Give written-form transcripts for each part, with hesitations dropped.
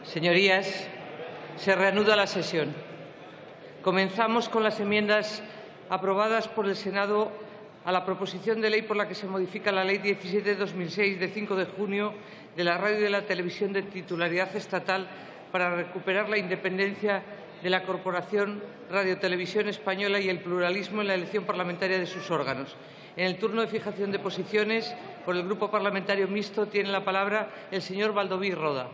Señorías, se reanuda la sesión. Comenzamos con las enmiendas aprobadas por el Senado a la proposición de ley por la que se modifica la Ley 17/2006 de 5 de junio de la radio y de la televisión de titularidad estatal para recuperar la independencia de la Corporación Radio Televisión Española y el pluralismo en la elección parlamentaria de sus órganos. En el turno de fijación de posiciones, por el Grupo Parlamentario Mixto, tiene la palabra el señor Baldoví Roda.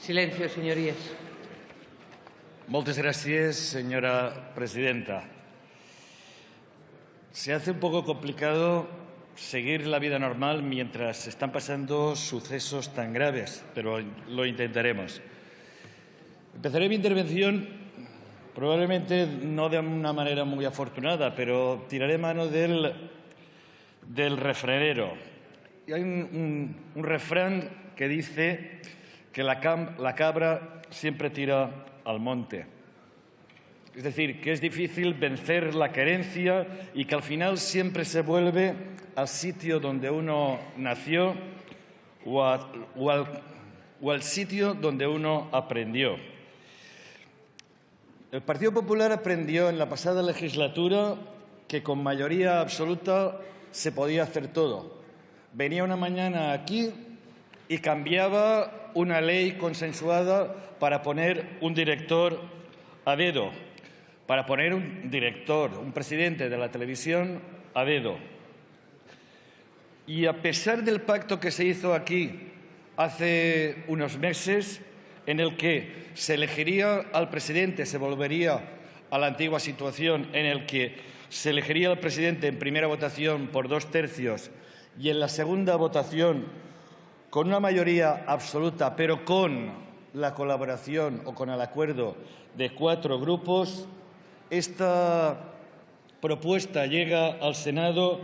Silencio, señorías. Moltes gràcies, señora presidenta. Se hace un poco complicado seguir la vida normal mientras están pasando sucesos tan graves, pero lo intentaremos. Empezaré mi intervención probablemente no de una manera muy afortunada, pero tiraré mano del refranero. Y hay un refrán que dice que la cabra siempre tira al monte. Es decir, que es difícil vencer la querencia y que al final siempre se vuelve al sitio donde uno nació o al sitio donde uno aprendió. El Partido Popular aprendió en la pasada legislatura que con mayoría absoluta se podía hacer todo. Venía una mañana aquí y cambiaba una ley consensuada para poner un director a dedo, para poner un director, un presidente de la televisión a dedo. Y a pesar del pacto que se hizo aquí hace unos meses, en el que se elegiría al presidente, se volvería a la antigua situación en el que se elegiría al presidente en primera votación por 2/3 y en la segunda votación con una mayoría absoluta, pero con la colaboración o con el acuerdo de 4 grupos, esta propuesta llega al Senado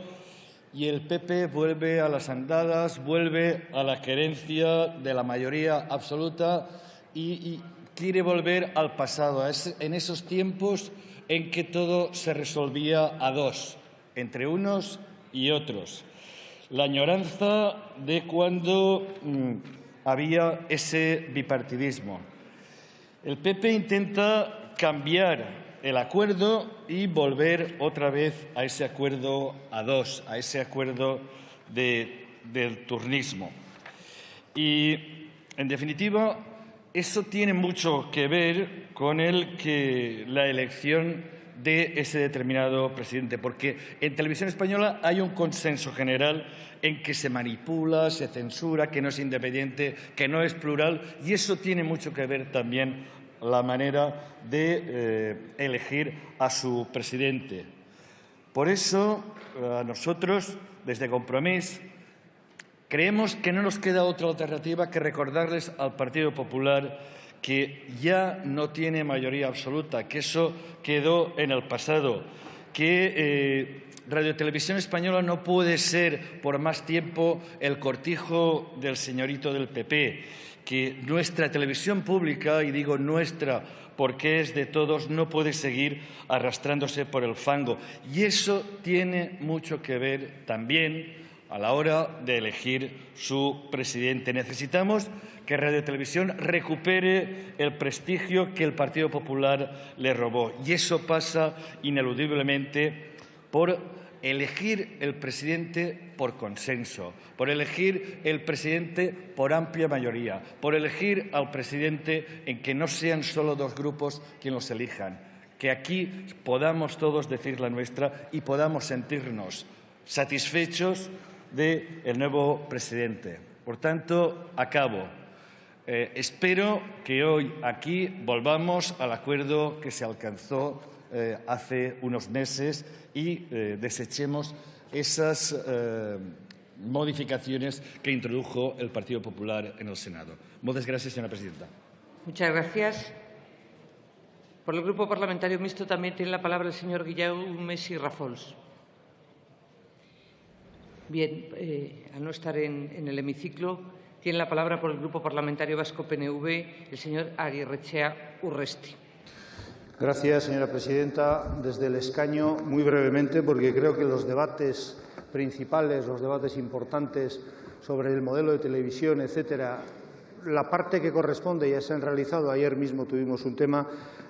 y el PP vuelve a las andadas, vuelve a la querencia de la mayoría absoluta y quiere volver al pasado, en esos tiempos en que todo se resolvía a dos, entre unos y otros. La añoranza de cuando había ese bipartidismo. El PP intenta cambiar el acuerdo y volver otra vez a ese acuerdo a dos, a ese acuerdo del turnismo. Y, en definitiva, eso tiene mucho que ver con la elección de ese determinado presidente, porque en Televisión Española hay un consenso general en que se manipula, se censura, que no es independiente, que no es plural, y eso tiene mucho que ver también la manera de elegir a su presidente. Por eso, a nosotros, desde Compromís, creemos que no nos queda otra alternativa que recordarles al Partido Popular que ya no tiene mayoría absoluta, que eso quedó en el pasado, que Radio Televisión Española no puede ser por más tiempo el cortijo del señorito del PP, que nuestra televisión pública, y digo nuestra porque es de todos, no puede seguir arrastrándose por el fango. Y eso tiene mucho que ver también a la hora de elegir su presidente. Necesitamos que Radio Televisión recupere el prestigio que el Partido Popular le robó. Y eso pasa ineludiblemente por elegir el presidente por consenso, por elegir el presidente por amplia mayoría, por elegir al presidente en que no sean solo 2 grupos quienes los elijan, que aquí podamos todos decir la nuestra y podamos sentirnos satisfechos del nuevo presidente. Por tanto, acabo. Espero que hoy aquí volvamos al acuerdo que se alcanzó hace unos meses y desechemos esas modificaciones que introdujo el Partido Popular en el Senado. Muchas gracias, señora presidenta. Muchas gracias. Por el Grupo Parlamentario Mixto también tiene la palabra el señor Guillaume Rafols. Bien, al no estar en el hemiciclo, tiene la palabra por el Grupo Parlamentario Vasco PNV el señor Aguirrechea Urresti. Gracias, señora presidenta. Desde el escaño, muy brevemente, porque creo que los debates principales, los debates importantes sobre el modelo de televisión, etcétera, la parte que corresponde ya se han realizado. Ayer mismo tuvimos un tema,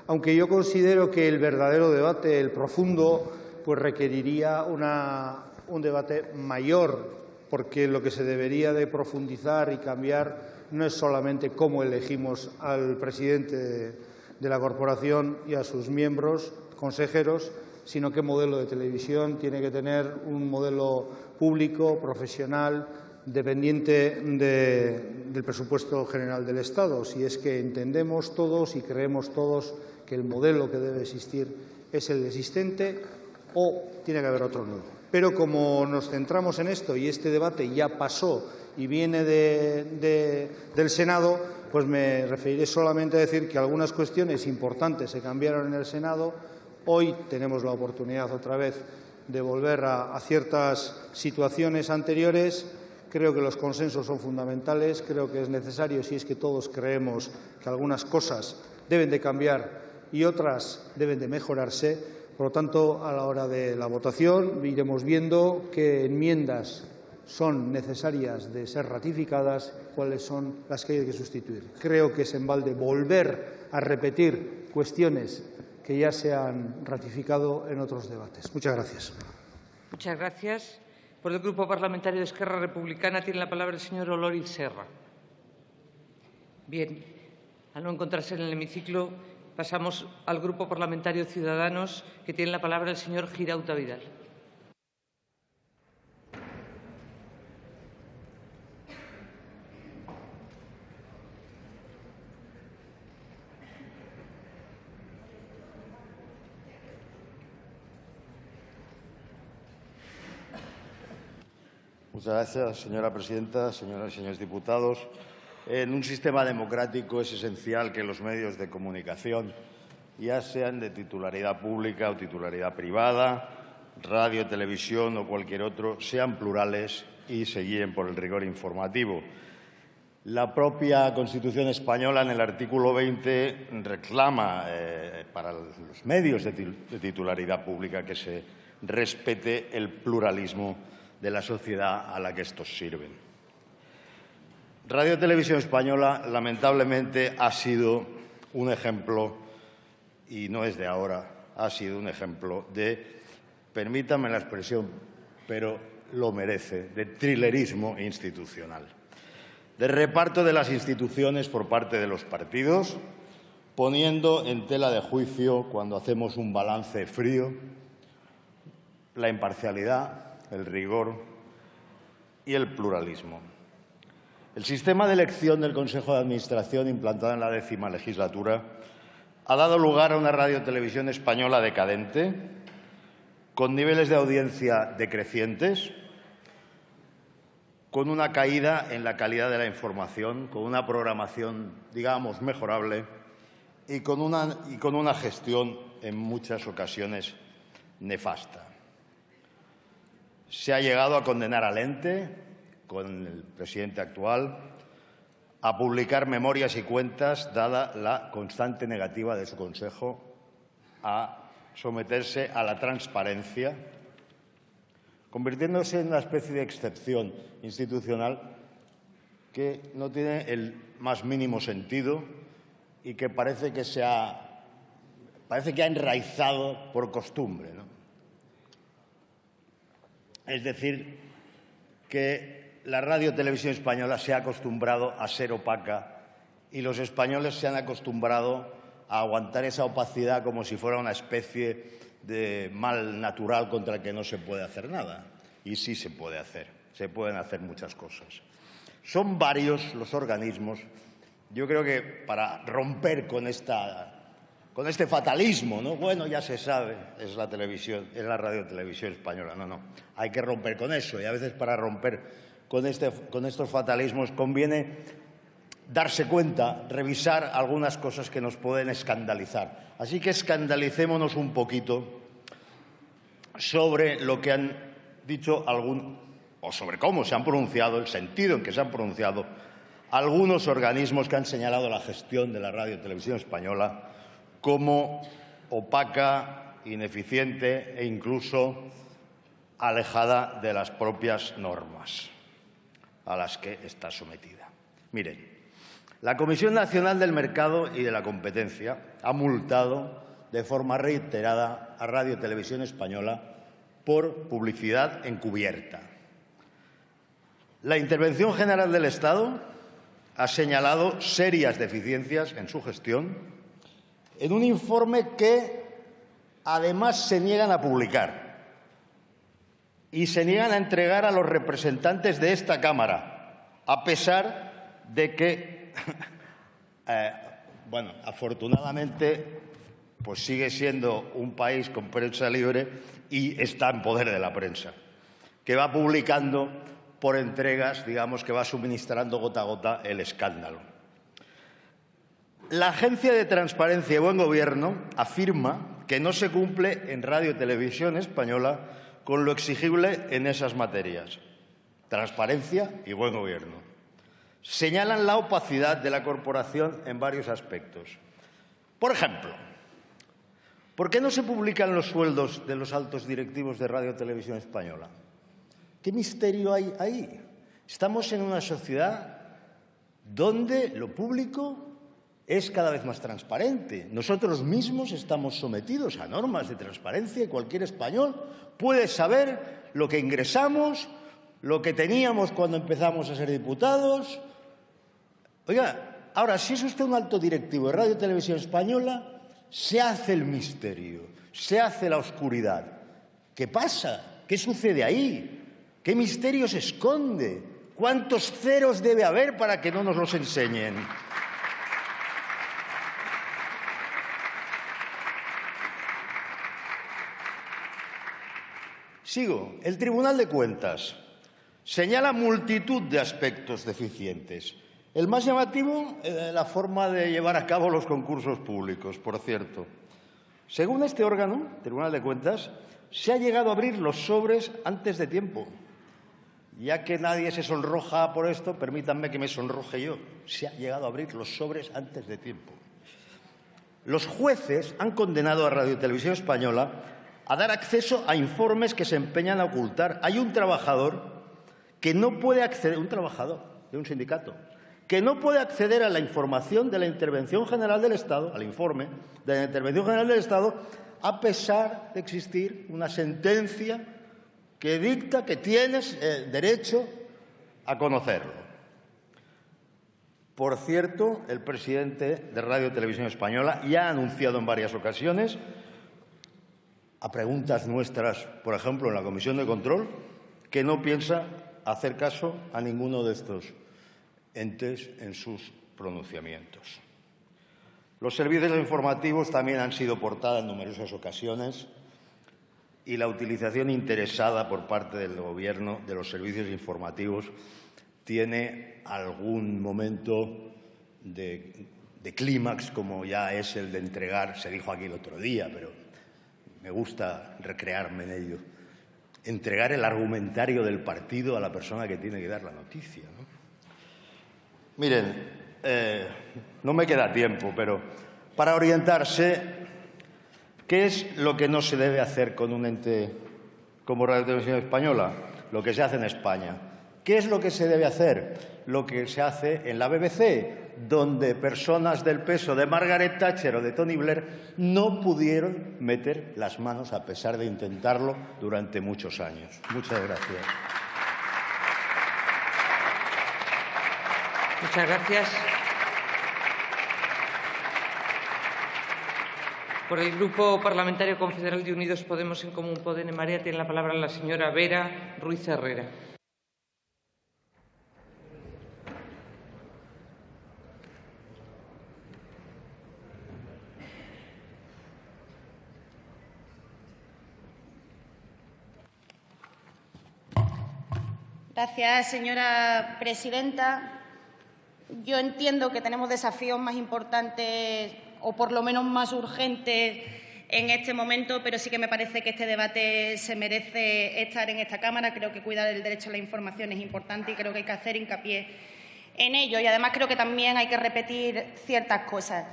aunque yo considero que el verdadero debate, el profundo, pues requeriría un debate mayor, porque lo que se debería de profundizar y cambiar no es solamente cómo elegimos al presidente de la corporación y a sus miembros, consejeros, sino qué modelo de televisión tiene que tener un modelo público, profesional, dependiente del presupuesto general del Estado. Si es que entendemos todos y creemos todos que el modelo que debe existir es el existente o tiene que haber otro nuevo. Pero como nos centramos en esto y este debate ya pasó y viene del Senado, pues me referiré solamente a decir que algunas cuestiones importantes se cambiaron en el Senado. Hoy tenemos la oportunidad otra vez de volver a ciertas situaciones anteriores. Creo que los consensos son fundamentales. Creo que es necesario, si es que todos creemos que algunas cosas deben de cambiar y otras deben de mejorarse. Por lo tanto, a la hora de la votación iremos viendo qué enmiendas son necesarias de ser ratificadas, cuáles son las que hay que sustituir. Creo que es en balde volver a repetir cuestiones que ya se han ratificado en otros debates. Muchas gracias. Muchas gracias. Por el Grupo Parlamentario de Esquerra Republicana tiene la palabra el señor Olóriz Serra. Bien, al no encontrarse en el hemiciclo, pasamos al Grupo Parlamentario Ciudadanos, que tiene la palabra el señor Girauta Vidal. Muchas gracias, señora presidenta, señoras y señores diputados. En un sistema democrático es esencial que los medios de comunicación, ya sean de titularidad pública o titularidad privada, radio, televisión o cualquier otro, sean plurales y se guíen por el rigor informativo. La propia Constitución española, en el artículo 20, reclama para los medios de titularidad pública que se respete el pluralismo de la sociedad a la que estos sirven. Radio Televisión Española, lamentablemente, ha sido un ejemplo, y no es de ahora, ha sido un ejemplo de, permítanme la expresión, pero lo merece, de trilerismo institucional, de reparto de las instituciones por parte de los partidos, poniendo en tela de juicio, cuando hacemos un balance frío, la imparcialidad, el rigor y el pluralismo. El sistema de elección del Consejo de Administración, implantado en la 10ª legislatura, ha dado lugar a una radiotelevisión española decadente, con niveles de audiencia decrecientes, con una caída en la calidad de la información, con una programación, digamos, mejorable y con una gestión en muchas ocasiones nefasta. Se ha llegado a condenar al ente, con el presidente actual, a publicar memorias y cuentas, dada la constante negativa de su Consejo a someterse a la transparencia, convirtiéndose en una especie de excepción institucional que no tiene el más mínimo sentido y que parece que ha enraizado por costumbre, ¿no? Es decir, que la Radio Televisión Española se ha acostumbrado a ser opaca y los españoles se han acostumbrado a aguantar esa opacidad como si fuera una especie de mal natural contra el que no se puede hacer nada. Y sí se puede hacer, se pueden hacer muchas cosas. Son varios los organismos. Yo creo que para romper con esta con este fatalismo, ¿no? Bueno, ya se sabe, es la televisión, es la radiotelevisión española. No, hay que romper con eso, y a veces para romper con estos fatalismos conviene darse cuenta, revisar algunas cosas que nos pueden escandalizar. Así que escandalicémonos un poquito sobre lo que han dicho o sobre cómo se han pronunciado, el sentido en que se han pronunciado algunos organismos que han señalado la gestión de la radiotelevisión española como opaca, ineficiente e incluso alejada de las propias normas a las que está sometida. Miren, la Comisión Nacional del Mercado y de la Competencia ha multado de forma reiterada a Radio Televisión Española por publicidad encubierta. La Intervención General del Estado ha señalado serias deficiencias en su gestión en un informe que, además, se niegan a publicar y se niegan a entregar a los representantes de esta Cámara, a pesar de que, afortunadamente, pues sigue siendo un país con prensa libre y está en poder de la prensa, que va publicando por entregas, digamos, que va suministrando gota a gota el escándalo. La Agencia de Transparencia y Buen Gobierno afirma que no se cumple en Radio Televisión Española con lo exigible en esas materias, transparencia y buen gobierno. Señalan la opacidad de la corporación en varios aspectos. Por ejemplo, ¿por qué no se publican los sueldos de los altos directivos de Radio Televisión Española? ¿Qué misterio hay ahí? Estamos en una sociedad donde lo público es cada vez más transparente. Nosotros mismos estamos sometidos a normas de transparencia y cualquier español puede saber lo que ingresamos, lo que teníamos cuando empezamos a ser diputados. Oiga, ahora, si es usted un alto directivo de Radio Televisión Española, se hace el misterio, se hace la oscuridad. ¿Qué pasa? ¿Qué sucede ahí? ¿Qué misterio se esconde? ¿Cuántos ceros debe haber para que no nos los enseñen? Sigo. El Tribunal de Cuentas señala multitud de aspectos deficientes. El más llamativo, la forma de llevar a cabo los concursos públicos, por cierto. Según este órgano, Tribunal de Cuentas, se ha llegado a abrir los sobres antes de tiempo. Ya que nadie se sonroja por esto, permítanme que me sonroje yo. Se ha llegado a abrir los sobres antes de tiempo. Los jueces han condenado a Radio Televisión Española a dar acceso a informes que se empeñan a ocultar. Hay un trabajador que no puede acceder, un trabajador de un sindicato, que no puede acceder a la información de la Intervención General del Estado, al informe de la Intervención General del Estado, a pesar de existir una sentencia que dicta que tienes derecho a conocerlo. Por cierto, el presidente de Radio Televisión Española ya ha anunciado en varias ocasiones, a preguntas nuestras, por ejemplo, en la Comisión de Control, que no piensa hacer caso a ninguno de estos entes en sus pronunciamientos. Los servicios informativos también han sido portada en numerosas ocasiones y la utilización interesada por parte del Gobierno de los servicios informativos tiene algún momento de clímax, como ya es el de entregar, se dijo aquí el otro día, pero me gusta recrearme en ello, entregar el argumentario del partido a la persona que tiene que dar la noticia, ¿no? Miren, no me queda tiempo, pero para orientarse, ¿qué es lo que no se debe hacer con un ente como Radio Televisión Española? Lo que se hace en España. ¿Qué es lo que se debe hacer? Lo que se hace en la BBC, donde personas del peso de Margaret Thatcher o de Tony Blair no pudieron meter las manos a pesar de intentarlo durante muchos años. Muchas gracias. Muchas gracias. Por el Grupo Parlamentario Confederal de Unidos Podemos en Común Podem en Marea tiene la palabra la señora Vera Ruiz Herrera. Gracias, señora presidenta. Yo entiendo que tenemos desafíos más importantes o por lo menos más urgentes en este momento, pero sí que me parece que este debate se merece estar en esta Cámara. Creo que cuidar el derecho a la información es importante y creo que hay que hacer hincapié en ello. Y además creo que también hay que repetir ciertas cosas.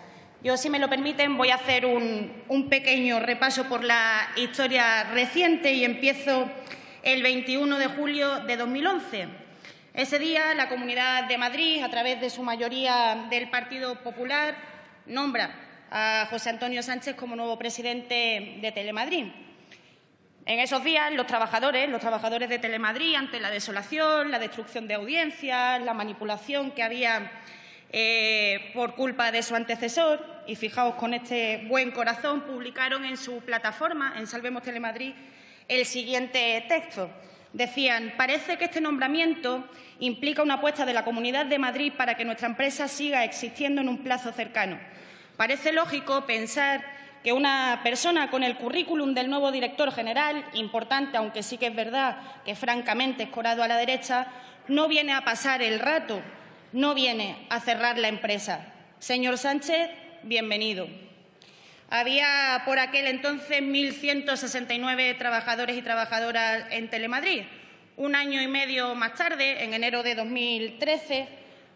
Yo, si me lo permiten, voy a hacer un pequeño repaso por la historia reciente y empiezo el 21 de julio de 2011. Ese día, la Comunidad de Madrid, a través de su mayoría del Partido Popular, nombra a José Antonio Sánchez como nuevo presidente de Telemadrid. En esos días, los trabajadores de Telemadrid, ante la desolación, la destrucción de audiencias, la manipulación que había por culpa de su antecesor, y fijaos con este buen corazón, publicaron en su plataforma, en Salvemos Telemadrid, el siguiente texto. Decían: parece que este nombramiento implica una apuesta de la Comunidad de Madrid para que nuestra empresa siga existiendo en un plazo cercano. Parece lógico pensar que una persona con el currículum del nuevo director general, importante, aunque sí que es verdad que francamente escorado a la derecha, no viene a pasar el rato, no viene a cerrar la empresa. Señor Sánchez, bienvenido. Había por aquel entonces 1.169 trabajadores y trabajadoras en Telemadrid. Un año y medio más tarde, en enero de 2013,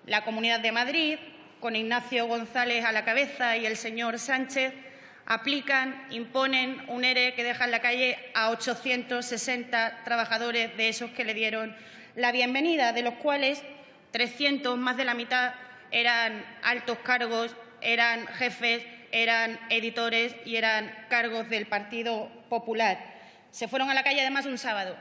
la Comunidad de Madrid, con Ignacio González a la cabeza y el señor Sánchez, imponen un ERE que deja en la calle a 860 trabajadores de esos que le dieron la bienvenida, de los cuales 300, más de la mitad, eran altos cargos, eran jefes, eran editores y eran cargos del Partido Popular. Se fueron a la calle además un sábado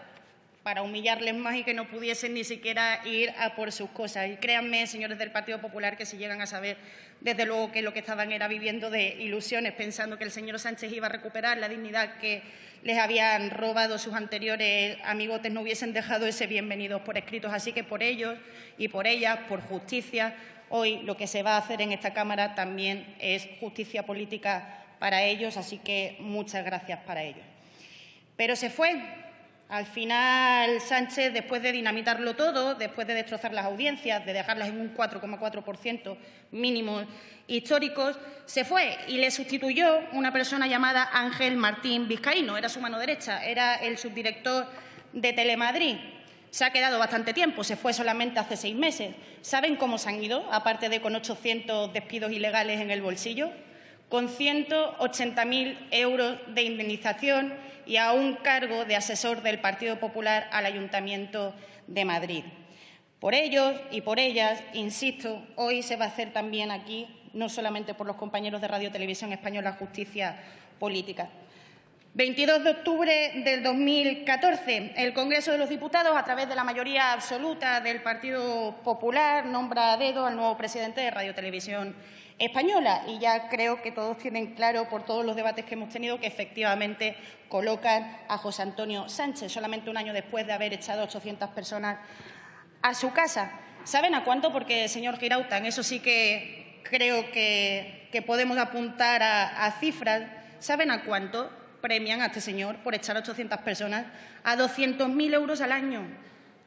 para humillarles más y que no pudiesen ni siquiera ir a por sus cosas. Y créanme, señores del Partido Popular, que si llegan a saber, desde luego que lo que estaban era viviendo de ilusiones, pensando que el señor Sánchez iba a recuperar la dignidad que les habían robado sus anteriores amigotes, no hubiesen dejado ese bienvenidos por escritos. Así que por ellos y por ellas, por justicia, hoy lo que se va a hacer en esta Cámara también es justicia política para ellos, así que muchas gracias para ellos. Pero se fue. Al final, Sánchez, después de dinamitarlo todo, después de destrozar las audiencias, de dejarlas en un 4,4% mínimos históricos, se fue y le sustituyó una persona llamada Ángel Martín Vizcaíno. Era su mano derecha, era el subdirector de Telemadrid. Se ha quedado bastante tiempo, se fue solamente hace 6 meses. ¿Saben cómo se han ido, aparte de con 800 despidos ilegales en el bolsillo? Con 180.000 euros de indemnización y a un cargo de asesor del Partido Popular al Ayuntamiento de Madrid. Por ellos y por ellas, insisto, hoy se va a hacer también aquí, no solamente por los compañeros de Radio Televisión Española, justicia política. 22 de octubre del 2014, el Congreso de los Diputados, a través de la mayoría absoluta del Partido Popular, nombra a dedo al nuevo presidente de Radio Televisión Española. Y ya creo que todos tienen claro, por todos los debates que hemos tenido, que efectivamente colocan a José Antonio Sánchez, solamente un año después de haber echado 800 personas a su casa. ¿Saben a cuánto? Porque, señor Girauta, en eso sí que creo que podemos apuntar a cifras. ¿Saben a cuánto premian a este señor por echar 800 personas? A 200.000 euros al año.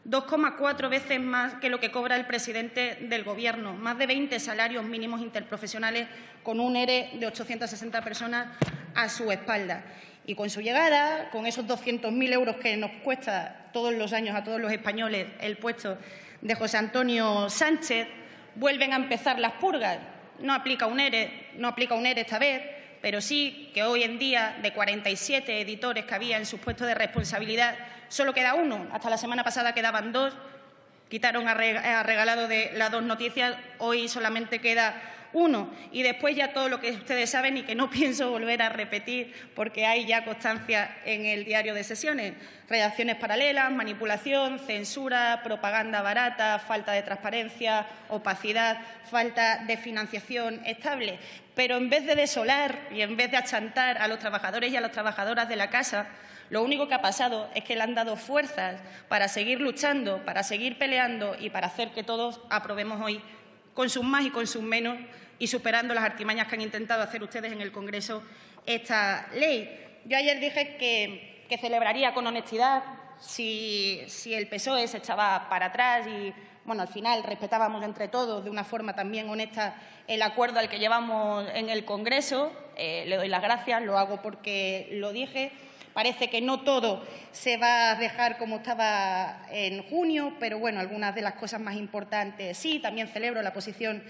2,4 veces más que lo que cobra el presidente del Gobierno, más de 20 salarios mínimos interprofesionales con un ERE de 860 personas a su espalda. Y con su llegada, con esos 200.000 euros que nos cuesta todos los años a todos los españoles el puesto de José Antonio Sánchez, vuelven a empezar las purgas. No aplica un ERE esta vez, pero sí que hoy en día, de 47 editores que había en sus puestos de responsabilidad, solo queda uno. Hasta la semana pasada quedaban 2, quitaron a regalado de las 2 noticias, hoy solamente queda 1. Y después ya todo lo que ustedes saben y que no pienso volver a repetir porque hay ya constancia en el diario de sesiones. Redacciones paralelas, manipulación, censura, propaganda barata, falta de transparencia, opacidad, falta de financiación estable. Pero en vez de desolar y en vez de achantar a los trabajadores y a las trabajadoras de la casa, lo único que ha pasado es que le han dado fuerzas para seguir luchando, para seguir peleando y para hacer que todos aprobemos hoy, con sus más y con sus menos, y superando las artimañas que han intentado hacer ustedes en el Congreso, esta ley. Yo ayer dije que celebraría con honestidad si el PSOE se echaba para atrás y, bueno, al final respetábamos entre todos de una forma también honesta el acuerdo al que llevamos en el Congreso. Le doy las gracias, lo hago porque lo dije. Parece que no todo se va a dejar como estaba en junio, pero, bueno, algunas de las cosas más importantes sí. También celebro la posición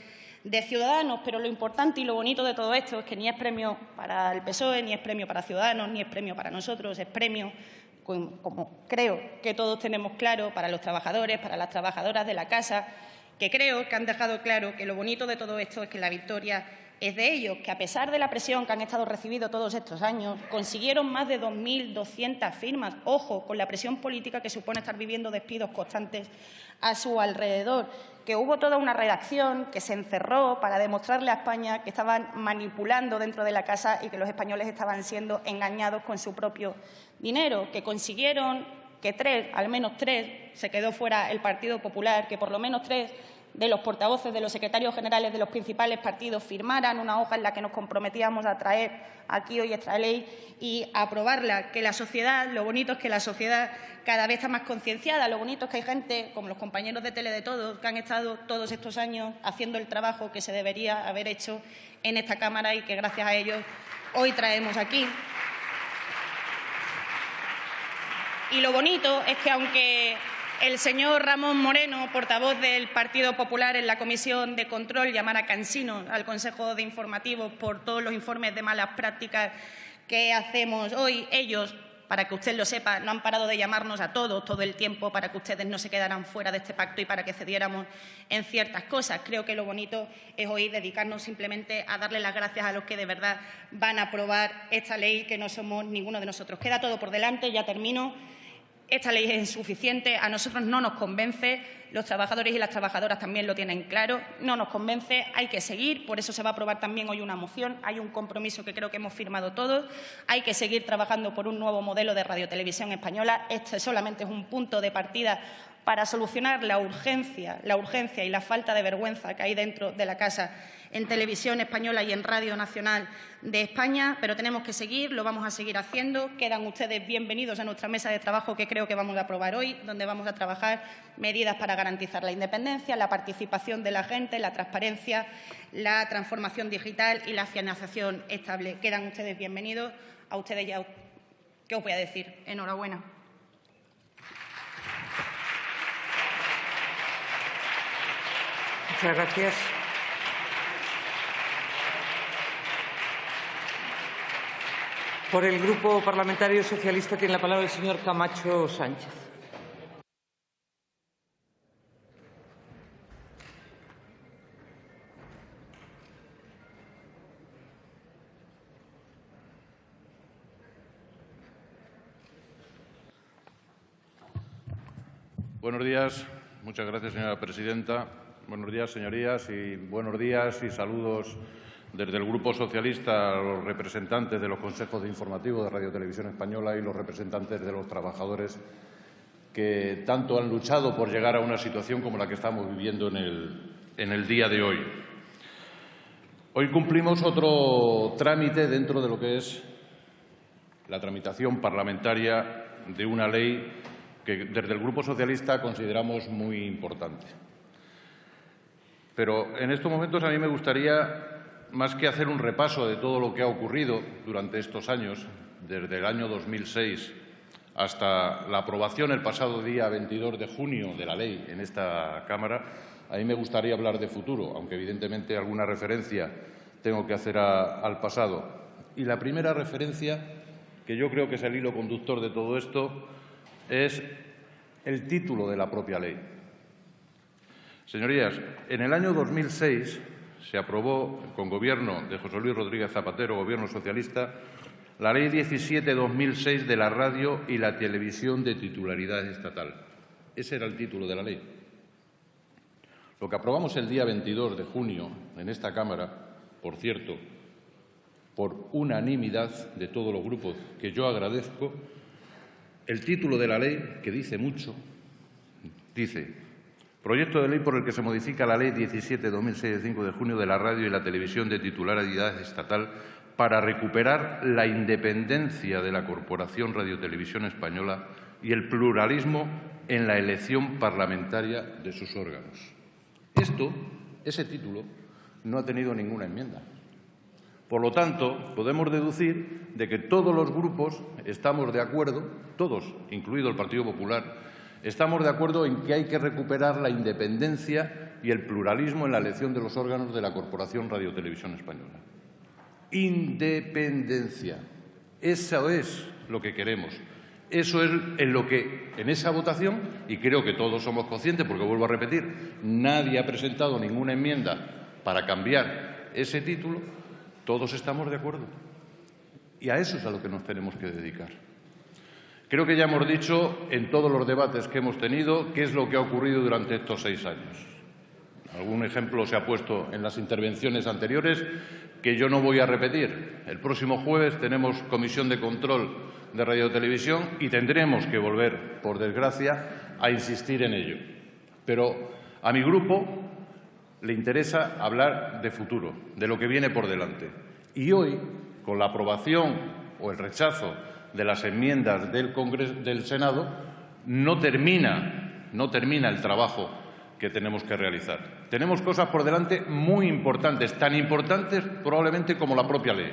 de Ciudadanos, pero lo importante y lo bonito de todo esto es que ni es premio para el PSOE, ni es premio para Ciudadanos, ni es premio para nosotros, es premio, como creo que todos tenemos claro, para los trabajadores, para las trabajadoras de la casa, que creo que han dejado claro que lo bonito de todo esto es que la victoria es de ellos, que a pesar de la presión que han estado recibiendo todos estos años, consiguieron más de 2.200 firmas. Ojo, con la presión política que supone estar viviendo despidos constantes a su alrededor, que hubo toda una redacción que se encerró para demostrarle a España que estaban manipulando dentro de la casa y que los españoles estaban siendo engañados con su propio dinero, que consiguieron que al menos tres, se quedó fuera el Partido Popular, que por lo menos 3 de los portavoces de los secretarios generales de los principales partidos firmaran una hoja en la que nos comprometíamos a traer aquí hoy esta ley y a aprobarla, que la sociedad, lo bonito es que la sociedad cada vez está más concienciada, lo bonito es que hay gente, como los compañeros de Tele de Todos, que han estado todos estos años haciendo el trabajo que se debería haber hecho en esta Cámara y que gracias a ellos hoy traemos aquí. Y lo bonito es que, aunque el señor Ramón Moreno, portavoz del Partido Popular en la Comisión de Control, llamara cansino al Consejo de Informativos por todos los informes de malas prácticas que hacemos hoy, ellos, para que usted lo sepa, no han parado de llamarnos a todos todo el tiempo para que ustedes no se quedaran fuera de este pacto y para que cediéramos en ciertas cosas. Creo que lo bonito es hoy dedicarnos simplemente a darle las gracias a los que de verdad van a aprobar esta ley, que no somos ninguno de nosotros. Queda todo por delante, ya termino. Esta ley es insuficiente, a nosotros no nos convence, los trabajadores y las trabajadoras también lo tienen claro, no nos convence, hay que seguir, por eso se va a aprobar también hoy una moción, hay un compromiso que creo que hemos firmado todos, hay que seguir trabajando por un nuevo modelo de radiotelevisión española. Este solamente es un punto de partida para solucionar la urgencia y la falta de vergüenza que hay dentro de la casa en Televisión Española y en Radio Nacional de España, pero tenemos que seguir, lo vamos a seguir haciendo. Quedan ustedes bienvenidos a nuestra mesa de trabajo que creo que vamos a aprobar hoy, donde vamos a trabajar medidas para garantizar la independencia, la participación de la gente, la transparencia, la transformación digital y la financiación estable. Quedan ustedes bienvenidos. A ustedes ya, ¿qué os voy a decir? Enhorabuena. Muchas gracias. Por el Grupo Parlamentario Socialista tiene la palabra el señor Camacho Sánchez. Buenos días. Muchas gracias, señora presidenta. Buenos días, señorías, y buenos días y saludos desde el Grupo Socialista a los representantes de los consejos de informativo de Radio Televisión Española y los representantes de los trabajadores que tanto han luchado por llegar a una situación como la que estamos viviendo en el día de hoy. Hoy cumplimos otro trámite dentro de lo que es la tramitación parlamentaria de una ley que desde el Grupo Socialista consideramos muy importante. Pero en estos momentos a mí me gustaría, más que hacer un repaso de todo lo que ha ocurrido durante estos años, desde el año 2006 hasta la aprobación el pasado día 22 de junio de la ley en esta Cámara, a mí me gustaría hablar de futuro, aunque evidentemente alguna referencia tengo que hacer al pasado. Y la primera referencia, que yo creo que es el hilo conductor de todo esto, es el título de la propia ley. Señorías, en el año 2006 se aprobó con gobierno de José Luis Rodríguez Zapatero, gobierno socialista, la Ley 17/2006 de la radio y la televisión de titularidad estatal. Ese era el título de la ley. Lo que aprobamos el día 22 de junio en esta Cámara, por cierto, por unanimidad de todos los grupos, que yo agradezco, el título de la ley, que dice mucho, dice: proyecto de ley por el que se modifica la Ley 17/2006 de 5 de junio de la radio y la televisión de titularidad estatal para recuperar la independencia de la Corporación Radio Televisión Española y el pluralismo en la elección parlamentaria de sus órganos. Ese título, no ha tenido ninguna enmienda. Por lo tanto, podemos deducir de que todos los grupos estamos de acuerdo, todos, incluido el Partido Popular, estamos de acuerdo en que hay que recuperar la independencia y el pluralismo en la elección de los órganos de la Corporación Radio Televisión Española. Independencia. Eso es lo que queremos. Eso es en lo que, en esa votación, y creo que todos somos conscientes, porque vuelvo a repetir, nadie ha presentado ninguna enmienda para cambiar ese título, todos estamos de acuerdo. Y a eso es a lo que nos tenemos que dedicar. Creo que ya hemos dicho en todos los debates que hemos tenido qué es lo que ha ocurrido durante estos 6 años. Algún ejemplo se ha puesto en las intervenciones anteriores que yo no voy a repetir. El próximo jueves tenemos comisión de control de Radio Televisión y tendremos que volver, por desgracia, a insistir en ello. Pero a mi grupo le interesa hablar de futuro, de lo que viene por delante. Y hoy, con la aprobación o el rechazo de las enmiendas del Senado, no termina el trabajo que tenemos que realizar. Tenemos cosas por delante muy importantes, tan importantes probablemente como la propia ley.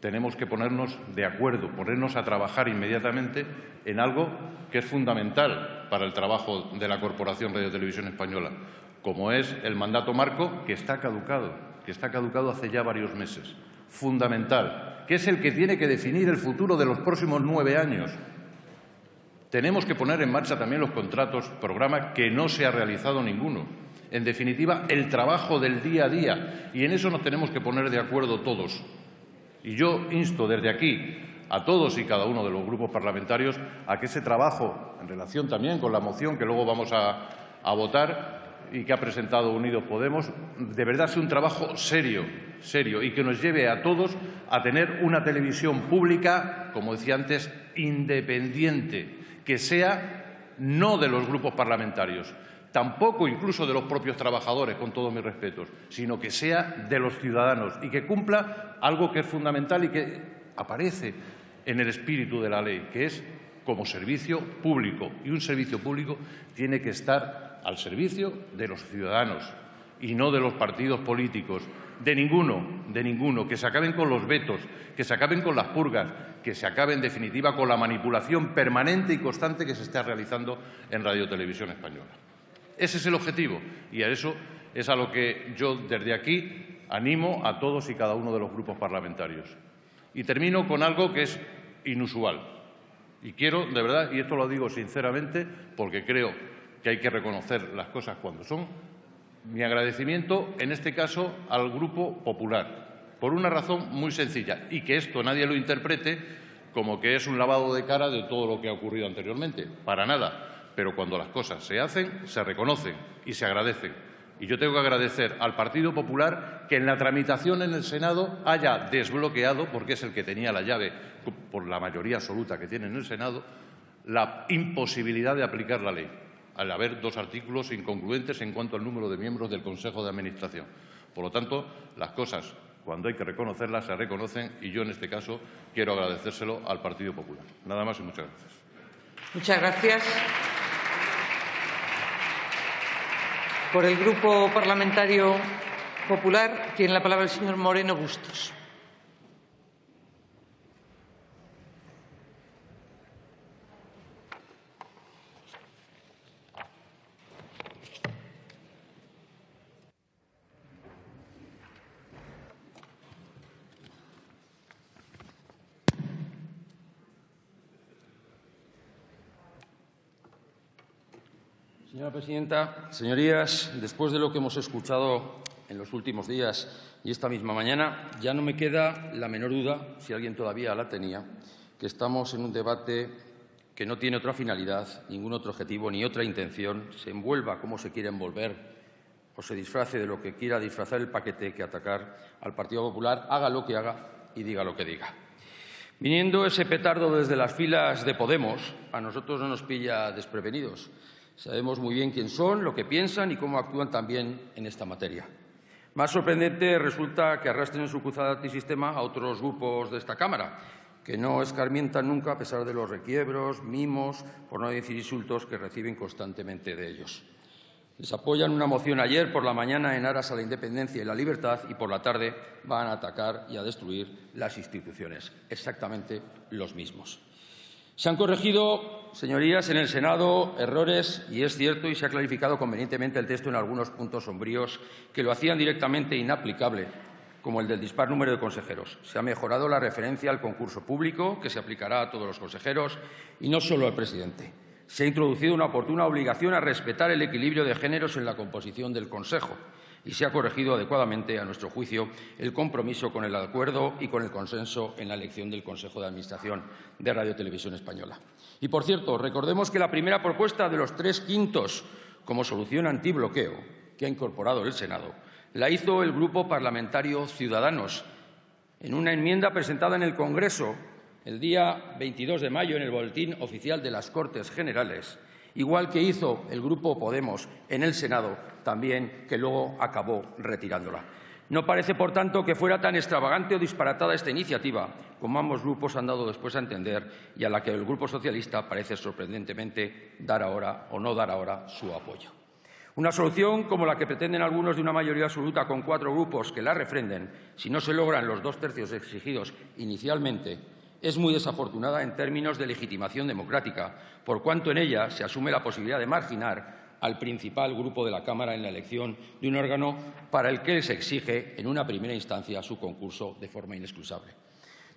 Tenemos que ponernos de acuerdo, ponernos a trabajar inmediatamente en algo que es fundamental para el trabajo de la Corporación Radio Televisión Española, como es el mandato marco, que está caducado hace ya varios meses. Fundamental, que es el que tiene que definir el futuro de los próximos 9 años. Tenemos que poner en marcha también los contratos, programa que no se ha realizado ninguno. En definitiva, el trabajo del día a día. Y en eso nos tenemos que poner de acuerdo todos. Y yo insto desde aquí a todos y cada uno de los grupos parlamentarios a que ese trabajo, en relación también con la moción que luego vamos a votar y que ha presentado Unidos Podemos, de verdad sea un trabajo serio y que nos lleve a todos a tener una televisión pública, como decía antes, independiente, que sea no de los grupos parlamentarios, tampoco incluso de los propios trabajadores, con todos mis respetos, sino que sea de los ciudadanos y que cumpla algo que es fundamental y que aparece en el espíritu de la ley, que es como servicio público. Y un servicio público tiene que estar al servicio de los ciudadanos y no de los partidos políticos, de ninguno, que se acaben con los vetos, que se acaben con las purgas, que se acabe en definitiva con la manipulación permanente y constante que se está realizando en Radio Televisión Española. Ese es el objetivo y a eso es a lo que yo desde aquí animo a todos y cada uno de los grupos parlamentarios. Y termino con algo que es inusual. Y quiero, de verdad, y esto lo digo sinceramente, porque creo que hay que reconocer las cosas cuando son, mi agradecimiento, en este caso, al Grupo Popular, por una razón muy sencilla, y que esto nadie lo interprete como que es un lavado de cara de todo lo que ha ocurrido anteriormente. Para nada. Pero cuando las cosas se hacen, se reconocen y se agradecen. Y yo tengo que agradecer al Partido Popular que en la tramitación en el Senado haya desbloqueado, porque es el que tenía la llave por la mayoría absoluta que tiene en el Senado, la imposibilidad de aplicar la ley, al haber 2 artículos incongruentes en cuanto al número de miembros del Consejo de Administración. Por lo tanto, las cosas, cuando hay que reconocerlas, se reconocen y yo, en este caso, quiero agradecérselo al Partido Popular. Nada más y muchas gracias. Muchas gracias. Por el Grupo Parlamentario Popular tiene la palabra el señor Moreno Bustos. Señora presidenta, señorías, después de lo que hemos escuchado en los últimos días y esta misma mañana, ya no me queda la menor duda, si alguien todavía la tenía, que estamos en un debate que no tiene otra finalidad, ningún otro objetivo ni otra intención, se envuelva como se quiera envolver o se disfrace de lo que quiera disfrazar el paquete que atacar al Partido Popular, haga lo que haga y diga lo que diga. Viniendo ese petardo desde las filas de Podemos, a nosotros no nos pilla desprevenidos. Sabemos muy bien quién son, lo que piensan y cómo actúan también en esta materia. Más sorprendente resulta que arrastren en su cruzada antisistema a otros grupos de esta Cámara, que no escarmientan nunca a pesar de los requiebros, mimos, por no decir insultos, que reciben constantemente de ellos. Les apoyan una moción ayer por la mañana en aras a la independencia y la libertad y por la tarde van a atacar y a destruir las instituciones, exactamente los mismos. Se han corregido, señorías, en el Senado errores, y es cierto, y se ha clarificado convenientemente el texto en algunos puntos sombríos que lo hacían directamente inaplicable, como el del dispar número de consejeros. Se ha mejorado la referencia al concurso público, que se aplicará a todos los consejeros y no solo al presidente. Se ha introducido una oportuna obligación a respetar el equilibrio de géneros en la composición del Consejo y se ha corregido adecuadamente, a nuestro juicio, el compromiso con el acuerdo y con el consenso en la elección del Consejo de Administración de Radio Televisión Española. Y, por cierto, recordemos que la primera propuesta de los 3/5 como solución antibloqueo que ha incorporado el Senado la hizo el Grupo Parlamentario Ciudadanos en una enmienda presentada en el Congreso el día 22 de mayo en el Boletín Oficial de las Cortes Generales, igual que hizo el Grupo Podemos en el Senado, también, que luego acabó retirándola. No parece, por tanto, que fuera tan extravagante o disparatada esta iniciativa como ambos grupos han dado después a entender y a la que el Grupo Socialista parece sorprendentemente dar ahora o no dar ahora su apoyo. Una solución como la que pretenden algunos de una mayoría absoluta con 4 grupos que la refrenden, si no se logran los 2/3 exigidos inicialmente, es muy desafortunada en términos de legitimación democrática, por cuanto en ella se asume la posibilidad de marginar al principal grupo de la Cámara en la elección de un órgano para el que se exige en una primera instancia su concurso de forma inexcusable.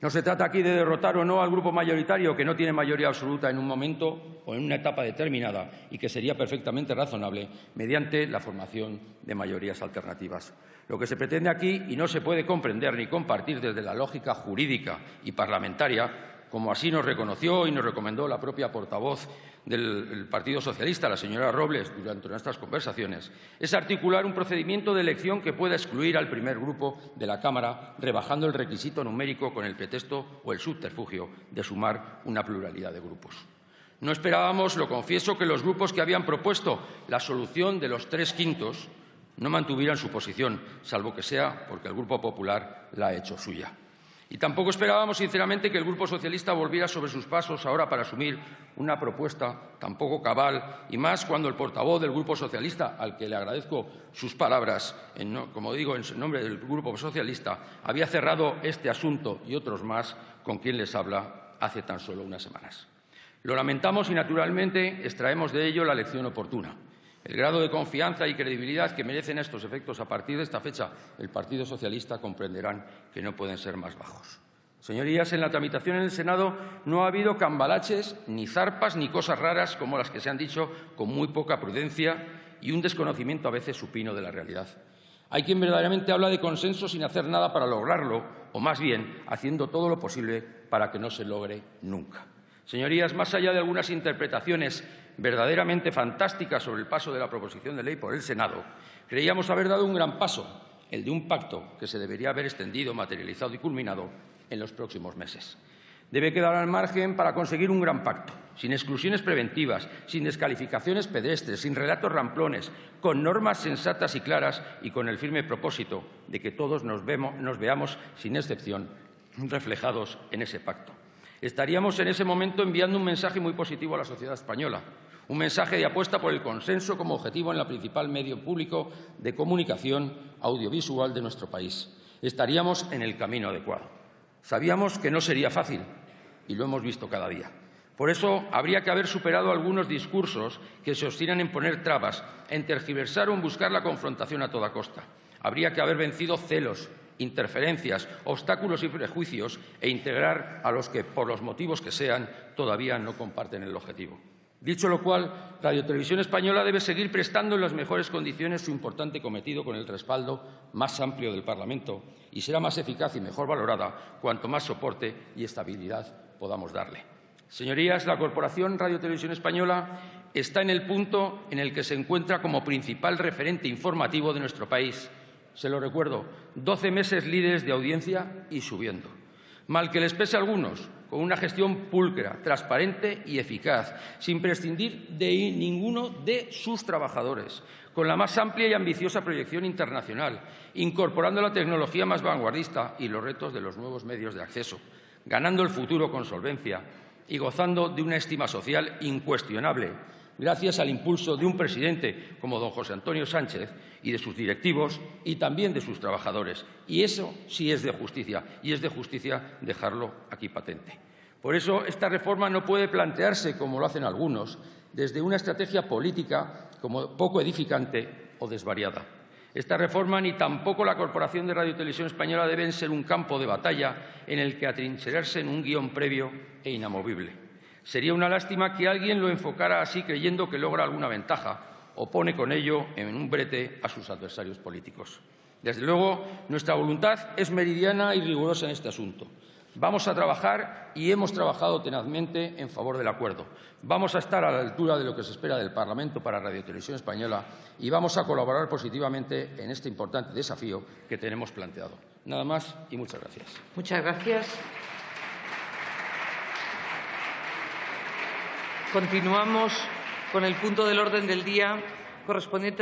No se trata aquí de derrotar o no al grupo mayoritario, que no tiene mayoría absoluta en un momento o en una etapa determinada y que sería perfectamente razonable mediante la formación de mayorías alternativas. Lo que se pretende aquí, y no se puede comprender ni compartir desde la lógica jurídica y parlamentaria, como así nos reconoció y nos recomendó la propia portavoz del Partido Socialista, la señora Robles, durante nuestras conversaciones, es articular un procedimiento de elección que pueda excluir al primer grupo de la Cámara, rebajando el requisito numérico con el pretexto o el subterfugio de sumar una pluralidad de grupos. No esperábamos, lo confieso, que los grupos que habían propuesto la solución de los 3/5 no mantuvieran su posición, salvo que sea porque el Grupo Popular la ha hecho suya. Y tampoco esperábamos, sinceramente, que el Grupo Socialista volviera sobre sus pasos ahora para asumir una propuesta tampoco cabal, y más cuando el portavoz del Grupo Socialista, al que le agradezco sus palabras, como digo, en nombre del Grupo Socialista, había cerrado este asunto y otros más con quien les habla hace tan solo unas semanas. Lo lamentamos y, naturalmente, extraemos de ello la lección oportuna. El grado de confianza y credibilidad que merecen estos efectos a partir de esta fecha el Partido Socialista comprenderán que no pueden ser más bajos. Señorías, en la tramitación en el Senado no ha habido cambalaches, ni zarpas, ni cosas raras como las que se han dicho con muy poca prudencia y un desconocimiento a veces supino de la realidad. Hay quien verdaderamente habla de consenso sin hacer nada para lograrlo, o más bien haciendo todo lo posible para que no se logre nunca. Señorías, más allá de algunas interpretaciones verdaderamente fantásticas sobre el paso de la proposición de ley por el Senado, creíamos haber dado un gran paso, el de un pacto que se debería haber extendido, materializado y culminado en los próximos meses. Debe quedar al margen para conseguir un gran pacto, sin exclusiones preventivas, sin descalificaciones pedestres, sin relatos ramplones, con normas sensatas y claras y con el firme propósito de que todos nos veamos, sin excepción, reflejados en ese pacto. Estaríamos en ese momento enviando un mensaje muy positivo a la sociedad española, un mensaje de apuesta por el consenso como objetivo en el principal medio público de comunicación audiovisual de nuestro país. Estaríamos en el camino adecuado. Sabíamos que no sería fácil y lo hemos visto cada día. Por eso habría que haber superado algunos discursos que se obstinan en poner trabas, en tergiversar o en buscar la confrontación a toda costa. Habría que haber vencido celos, interferencias, obstáculos y prejuicios e integrar a los que, por los motivos que sean, todavía no comparten el objetivo. Dicho lo cual, Radio Televisión Española debe seguir prestando en las mejores condiciones su importante cometido con el respaldo más amplio del Parlamento y será más eficaz y mejor valorada cuanto más soporte y estabilidad podamos darle. Señorías, la Corporación Radio Televisión Española está en el punto en el que se encuentra como principal referente informativo de nuestro país. Se lo recuerdo, 12 meses líderes de audiencia y subiendo. Mal que les pese a algunos, con una gestión pulcra, transparente y eficaz, sin prescindir de ninguno de sus trabajadores, con la más amplia y ambiciosa proyección internacional, incorporando la tecnología más vanguardista y los retos de los nuevos medios de acceso, ganando el futuro con solvencia y gozando de una estima social incuestionable, gracias al impulso de un presidente como don José Antonio Sánchez y de sus directivos y también de sus trabajadores. Y eso sí es de justicia, y es de justicia dejarlo aquí patente. Por eso, esta reforma no puede plantearse, como lo hacen algunos, desde una estrategia política como poco edificante o desvariada. Esta reforma ni tampoco la Corporación de Radio y Televisión Española deben ser un campo de batalla en el que atrincherarse en un guión previo e inamovible. Sería una lástima que alguien lo enfocara así creyendo que logra alguna ventaja o pone con ello en un brete a sus adversarios políticos. Desde luego, nuestra voluntad es meridiana y rigurosa en este asunto. Vamos a trabajar y hemos trabajado tenazmente en favor del acuerdo. Vamos a estar a la altura de lo que se espera del Parlamento para Radio y Televisión Española y vamos a colaborar positivamente en este importante desafío que tenemos planteado. Nada más y muchas gracias. Muchas gracias. Continuamos con el punto del orden del día correspondiente